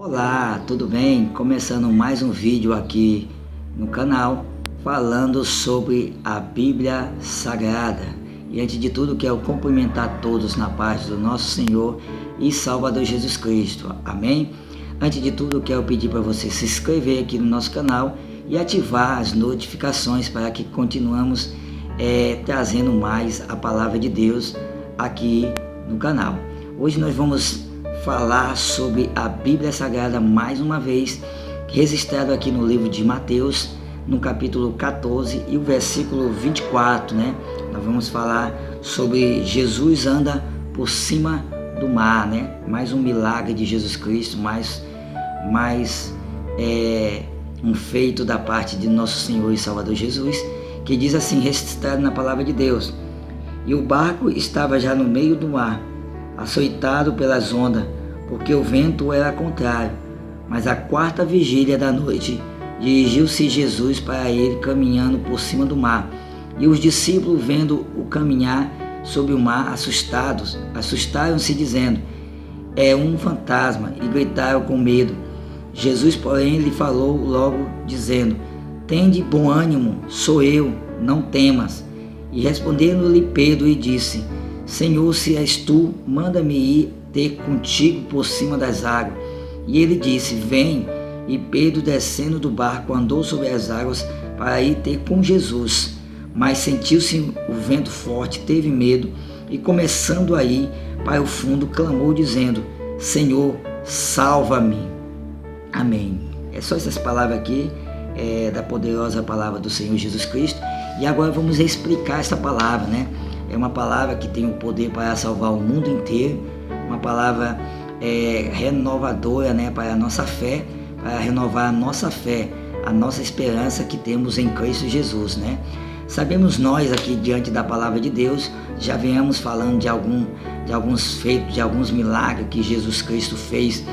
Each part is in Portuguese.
Olá, tudo bem? Começando mais um vídeo aqui no canal falando sobre a Bíblia Sagrada. E antes de tudo, quero cumprimentar todos na paz do nosso Senhor e Salvador Jesus Cristo. Amém? Antes de tudo, quero pedir para você se inscrever aqui no nosso canal e ativar as notificações para que continuemos trazendo mais a palavra de Deus aqui no canal. Hoje nós vamos falar sobre a Bíblia Sagrada mais uma vez, registrado aqui no livro de Mateus, no capítulo 14 e o versículo 24, né? Nós vamos falar sobre Jesus anda por cima do mar, né? Mais um milagre de Jesus Cristo, mais um feito da parte de nosso Senhor e Salvador Jesus, que diz assim, registrado na palavra de Deus: e o barco estava já no meio do mar, açoitado pelas ondas, porque o vento era contrário. Mas à quarta vigília da noite, dirigiu-se Jesus para ele, caminhando por cima do mar. E os discípulos, vendo-o caminhar sobre o mar, assustaram-se, dizendo: é um fantasma, e gritaram com medo. Jesus, porém, lhe falou logo, dizendo: tende bom ânimo, sou eu, não temas. E respondendo-lhe Pedro, e disse: Senhor, se és tu, manda-me ir ter contigo por cima das águas. E ele disse: vem. E Pedro, descendo do barco, andou sobre as águas para ir ter com Jesus. Mas sentiu-se o vento forte, teve medo, e começando a ir para o fundo, clamou, dizendo: Senhor, salva-me. Amém. É só essas palavras aqui, da poderosa palavra do Senhor Jesus Cristo. E agora vamos explicar essa palavra, né? É uma palavra que tem o poder para salvar o mundo inteiro, uma palavra renovadora, né, para a nossa fé, para renovar a nossa fé, a nossa esperança que temos em Cristo Jesus, né? Sabemos nós aqui diante da palavra de Deus, já viemos falando de alguns feitos, de alguns milagres que Jesus Cristo fez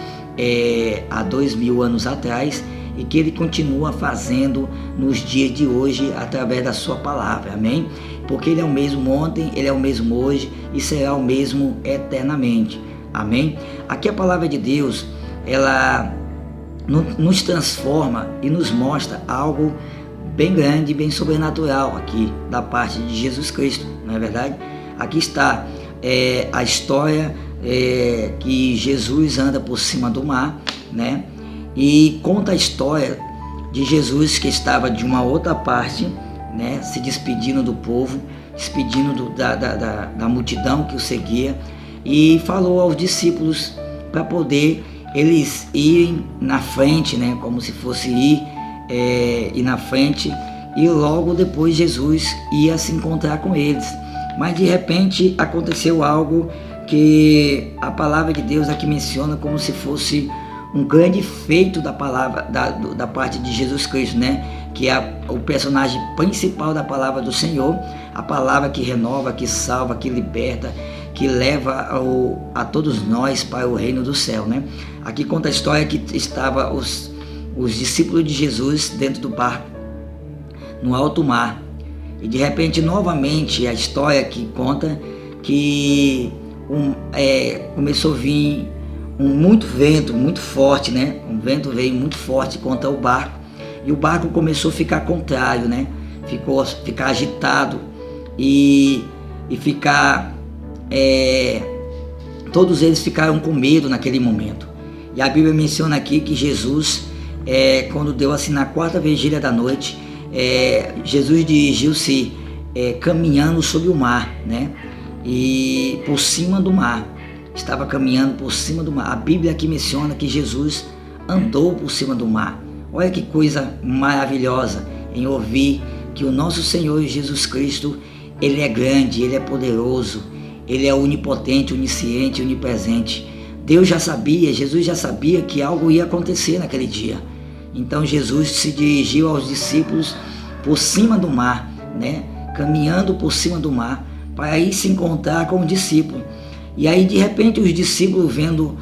há 2000 anos atrás, e que Ele continua fazendo nos dias de hoje através da sua palavra, amém? Porque Ele é o mesmo ontem, Ele é o mesmo hoje e será o mesmo eternamente, amém? Aqui a palavra de Deus, ela nos transforma e nos mostra algo bem grande, bem sobrenatural aqui da parte de Jesus Cristo, não é verdade? Aqui está a história que Jesus anda por cima do mar, né? E conta a história de Jesus que estava de uma outra parte, né, se despedindo do povo, despedindo da multidão que o seguia, e falou aos discípulos para poder eles irem na frente, né, como se fosse ir na frente, e logo depois Jesus ia se encontrar com eles. Mas de repente aconteceu algo que a palavra de Deus aqui menciona como se fosse um grande feito da palavra, da parte de Jesus Cristo, né? Que é o personagem principal da palavra do Senhor, a palavra que renova, que salva, que liberta, que leva a todos nós para o reino do céu, né? Aqui conta a história que estava os discípulos de Jesus dentro do barco, no alto mar, e de repente novamente a história que conta que começou a vir muito vento, muito forte, né? Um vento veio muito forte contra o barco, e o barco começou a ficar contrário, né? Ficar agitado e ficar... todos eles ficaram com medo naquele momento. E a Bíblia menciona aqui que Jesus, quando deu assim na quarta vigília da noite, Jesus dirigiu-se caminhando sobre o mar, né? E por cima do mar. Estava caminhando por cima do mar. A Bíblia aqui menciona que Jesus andou por cima do mar. Olha que coisa maravilhosa em ouvir que o nosso Senhor Jesus Cristo, Ele é grande, Ele é poderoso, Ele é onipotente, onisciente, onipresente. Jesus já sabia que algo ia acontecer naquele dia. Então Jesus se dirigiu aos discípulos por cima do mar, né? Caminhando por cima do mar, para ir se encontrar com o discípulo. E aí de repente os discípulos vendo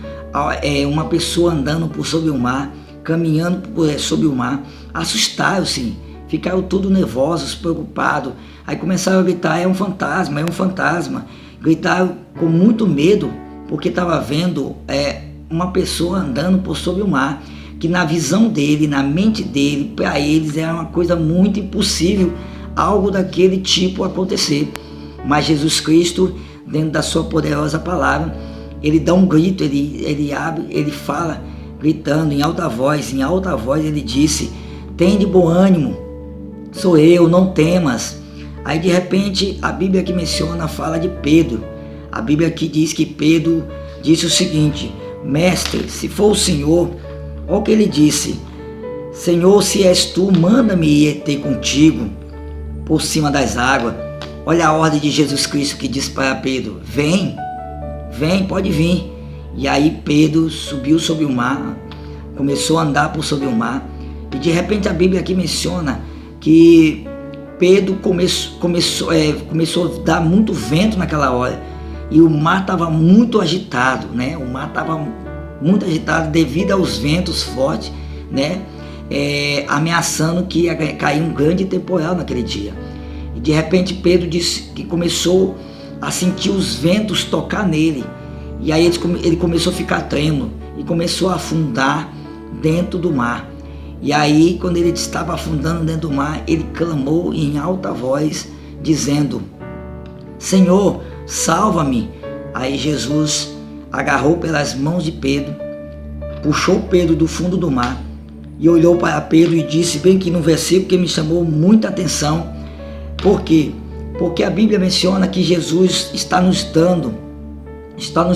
uma pessoa andando por sobre o mar, caminhando sobre o mar, assustaram-se, ficaram tudo nervosos, preocupados. Aí começaram a gritar: é um fantasma, é um fantasma. Gritaram com muito medo, porque estava vendo uma pessoa andando por sobre o mar, que na visão dele, na mente dele, para eles era uma coisa muito impossível algo daquele tipo acontecer. Mas Jesus Cristo, dentro da sua poderosa palavra, ele dá um grito, ele abre, ele fala, gritando em alta voz, ele disse: "Tende bom ânimo, sou eu, não temas." Aí de repente a Bíblia que menciona fala de Pedro. A Bíblia aqui diz que Pedro disse o seguinte: "Mestre, se for o Senhor," olha o que ele disse: "Senhor, se és tu, manda-me ir ter contigo por cima das águas." Olha a ordem de Jesus Cristo que diz para Pedro: "Vem, pode vir." E aí Pedro subiu sobre o mar, começou a andar por sobre o mar. E de repente a Bíblia aqui menciona que Pedro começou a dar muito vento naquela hora. E o mar estava muito agitado, né? O mar estava muito agitado devido aos ventos fortes, né? Ameaçando que ia cair um grande temporal naquele dia. E de repente Pedro disse que começou a sentir os ventos tocar nele. E aí ele começou a ficar trêmulo e começou a afundar dentro do mar. E aí, quando ele estava afundando dentro do mar, ele clamou em alta voz, dizendo: "Senhor, salva-me." Aí Jesus agarrou pelas mãos de Pedro, puxou Pedro do fundo do mar e olhou para Pedro e disse, bem que no versículo que me chamou muita atenção: por quê? Porque a Bíblia menciona que Jesus está nos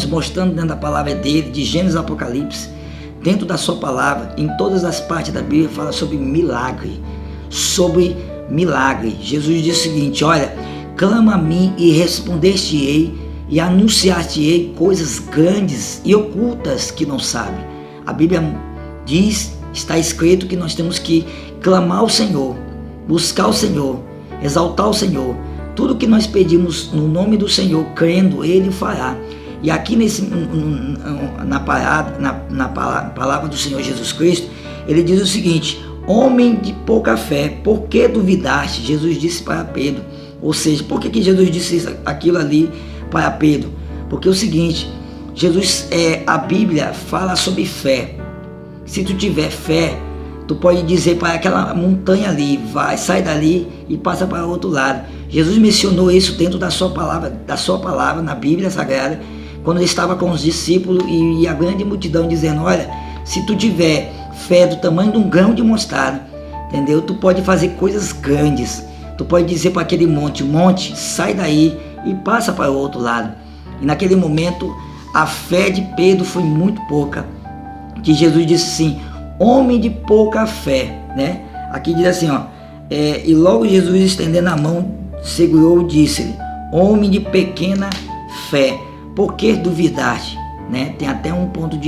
mostrando dentro da palavra dele, de Gênesis a Apocalipse, dentro da sua palavra, em todas as partes da Bíblia fala sobre milagre. Jesus diz o seguinte: olha, clama a mim e responder-te-ei e anunciar-te-ei coisas grandes e ocultas que não sabe. A Bíblia diz, está escrito que nós temos que clamar ao Senhor, buscar o Senhor, exaltar o Senhor. Tudo que nós pedimos no nome do Senhor, crendo, Ele fará. E aqui na palavra do Senhor Jesus Cristo, Ele diz o seguinte: homem de pouca fé, por que duvidaste? Jesus disse para Pedro. Ou seja, por que Jesus disse aquilo ali para Pedro? Porque é o seguinte, a Bíblia fala sobre fé. Se tu tiver fé, tu pode dizer para aquela montanha ali, sai dali e passa para o outro lado. Jesus mencionou isso dentro da sua palavra na Bíblia Sagrada, quando ele estava com os discípulos e a grande multidão, dizendo: olha, se tu tiver fé do tamanho de um grão de mostarda, entendeu? Tu pode fazer coisas grandes. Tu pode dizer para aquele monte, sai daí e passa para o outro lado. E naquele momento, a fé de Pedro foi muito pouca. Que Jesus disse assim: homem de pouca fé, né? Aqui diz assim, ó, e logo Jesus, estendendo a mão, segurou e disse-lhe: homem de pequena fé, por que duvidaste? Né? Tem até um ponto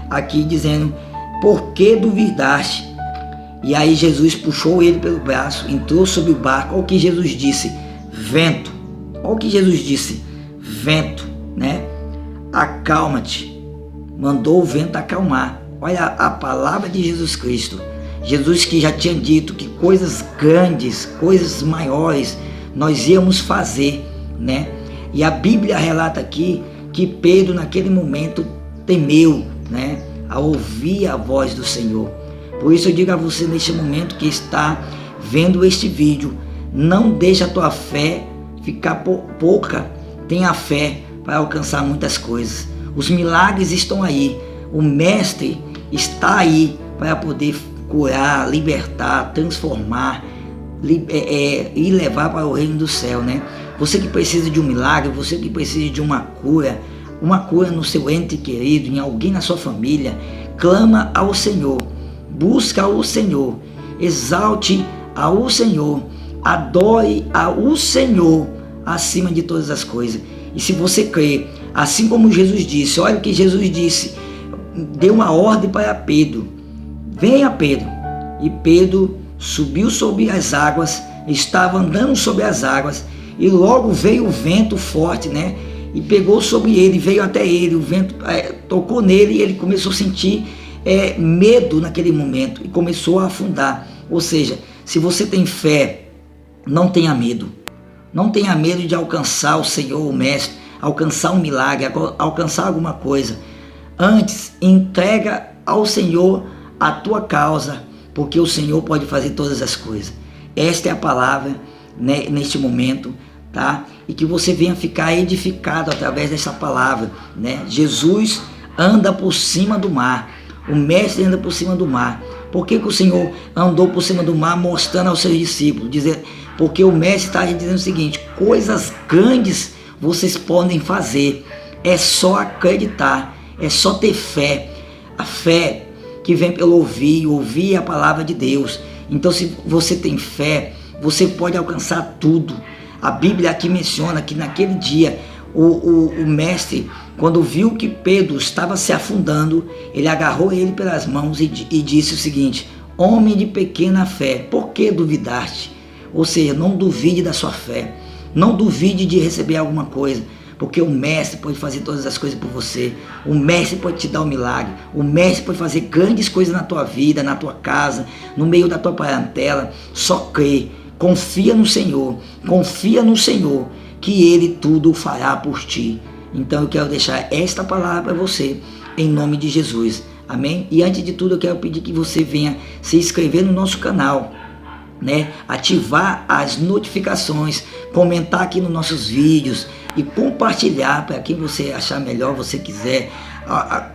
aqui dizendo: por que duvidaste? E aí Jesus puxou ele pelo braço, entrou sobre o barco. Olha o que Jesus disse: vento. Olha o que Jesus disse: vento, né? Acalma-te. Mandou o vento acalmar. Olha a palavra de Jesus Cristo. Jesus que já tinha dito que coisas grandes, coisas maiores nós íamos fazer, né? E a Bíblia relata aqui que Pedro naquele momento temeu, né? Ao ouvir a voz do Senhor. Por isso eu digo a você neste momento que está vendo este vídeo, não deixe a tua fé ficar pouca. Tenha fé para alcançar muitas coisas. Os milagres estão aí. O Mestre está aí para poder curar, libertar, transformar e levar para o reino do céu, né? Você que precisa de um milagre, você que precisa de uma cura no seu ente querido, em alguém na sua família, clama ao Senhor, busca ao Senhor, exalte ao Senhor, adore ao Senhor acima de todas as coisas. E se você crê, assim como Jesus disse, olha o que Jesus disse, deu uma ordem para Pedro: venha Pedro. E Pedro subiu sobre as águas, estava andando sobre as águas, e logo veio o vento forte, né? E pegou sobre ele, veio até ele, o vento tocou nele e ele começou a sentir medo naquele momento e começou a afundar. Ou seja, se você tem fé, não tenha medo. Não tenha medo de alcançar o Senhor, o Mestre, alcançar um milagre, alcançar alguma coisa. Antes, entrega ao Senhor a tua causa, porque o Senhor pode fazer todas as coisas. Esta é a palavra, né, neste momento, tá? E que você venha ficar edificado através dessa palavra, né? Jesus anda por cima do mar, o mestre anda por cima do mar. Por que o Senhor andou por cima do mar mostrando aos seus discípulos? Porque o mestre está dizendo o seguinte: coisas grandes vocês podem fazer, é só acreditar, é só ter fé. A fé que vem pelo ouvir a palavra de Deus. Então, se você tem fé, você pode alcançar tudo. A Bíblia aqui menciona que naquele dia o mestre, quando viu que Pedro estava se afundando, ele agarrou ele pelas mãos e disse o seguinte: homem de pequena fé, por que duvidaste? Ou seja, não duvide da sua fé, não duvide de receber alguma coisa, porque o mestre pode fazer todas as coisas por você. O mestre pode te dar um milagre, o mestre pode fazer grandes coisas na tua vida, na tua casa, no meio da tua parentela. Só crê, confia no Senhor, que Ele tudo fará por ti. Então eu quero deixar esta palavra para você, em nome de Jesus, amém? E antes de tudo eu quero pedir que você venha se inscrever no nosso canal, né? Ativar as notificações, comentar aqui nos nossos vídeos e compartilhar para quem você achar melhor, você quiser.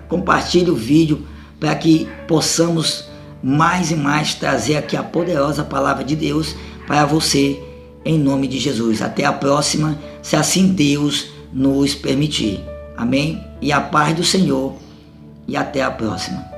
Compartilhe o vídeo para que possamos mais e mais trazer aqui a poderosa palavra de Deus para você, em nome de Jesus. Até a próxima, se assim Deus nos permitir. Amém? E a paz do Senhor, e até a próxima.